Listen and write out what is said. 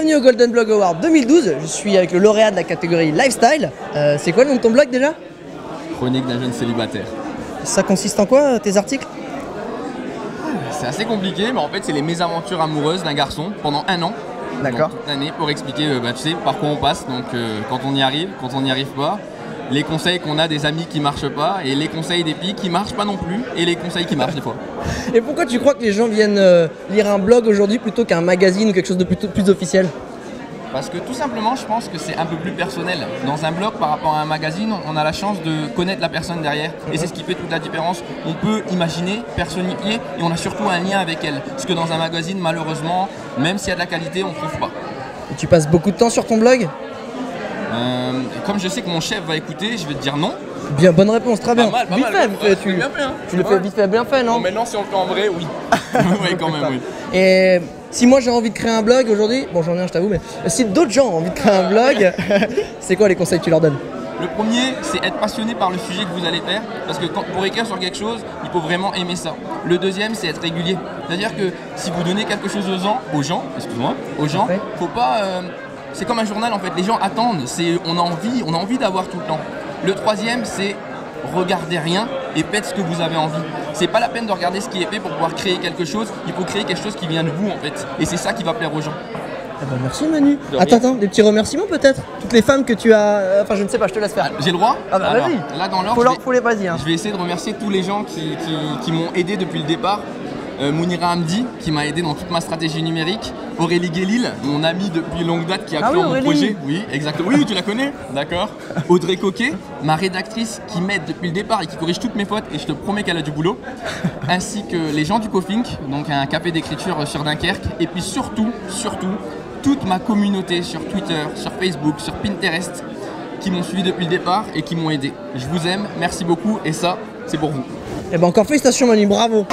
Bienvenue au Golden Blog Award 2012, je suis avec le lauréat de la catégorie Lifestyle. C'est quoi le nom de ton blog déjà? Chronique d'un jeune célibataire. Ça consiste en quoi tes articles? C'est assez compliqué, mais en fait c'est les mésaventures amoureuses d'un garçon pendant un an. D'accord. Toute l'année pour expliquer tu sais, par quoi on passe, donc quand on y arrive, quand on n'y arrive pas, les conseils qu'on a des amis qui marchent pas, et les conseils des filles qui marchent pas non plus, et les conseils qui marchent des fois. Et pourquoi tu crois que les gens viennent lire un blog aujourd'hui plutôt qu'un magazine ou quelque chose de plus officiel? Parce que tout simplement, je pense que c'est un peu plus personnel. Dans un blog, par rapport à un magazine, on a la chance de connaître la personne derrière. Et c'est ce qui fait toute la différence. On peut imaginer, personnifier, et on a surtout un lien avec elle. Ce que dans un magazine, malheureusement, même s'il y a de la qualité, on ne trouve pas. Et tu passes beaucoup de temps sur ton blog? Comme je sais que mon chef va écouter, je vais te dire non. Bien, bonne réponse, très bien. Pas vite mal. fait, Ouais, tu bien fait, hein. le fais vite fait, bien fait, non? Bon, maintenant, si on le fait en vrai, oui. Oui, quand même, oui. Et si moi j'ai envie de créer un blog aujourd'hui, bon j'en ai un je t'avoue, mais si d'autres gens ont envie de créer un blog, c'est quoi les conseils que tu leur donnes? Le premier, c'est être passionné par le sujet que vous allez faire, parce que pour écrire sur quelque chose, il faut vraiment aimer ça. Le deuxième, c'est être régulier. C'est-à-dire que si vous donnez quelque chose aux gens, faut pas... c'est comme un journal en fait, les gens attendent, on a envie d'avoir tout le temps. Le troisième, c'est regardez rien et faites ce que vous avez envie. C'est pas la peine de regarder ce qui est fait pour pouvoir créer quelque chose, il faut créer quelque chose qui vient de vous en fait. Et c'est ça qui va plaire aux gens. Eh ben merci Manu. Attends, des petits remerciements peut-être? Toutes les femmes que tu as... Enfin je ne sais pas, je te laisse faire. J'ai le droit? Ah bah vas-y. Là dans l'ordre, faut les vas-y. Hein. Je vais essayer de remercier tous les gens qui m'ont aidé depuis le départ. Mounira Hamdi qui m'a aidé dans toute ma stratégie numérique. Aurélie Guélil, mon amie depuis longue date qui a cru en mon projet. Oui, exactement. Oui, tu la connais? D'accord. Audrey Coquet, ma rédactrice qui m'aide depuis le départ et qui corrige toutes mes fautes et je te promets qu'elle a du boulot. Ainsi que les gens du Cofink, donc un café d'écriture sur Dunkerque. Et puis surtout, toute ma communauté sur Twitter, sur Facebook, sur Pinterest qui m'ont suivi depuis le départ et qui m'ont aidé. Je vous aime, merci beaucoup et ça, c'est pour vous. Et ben encore félicitations Manu, bravo.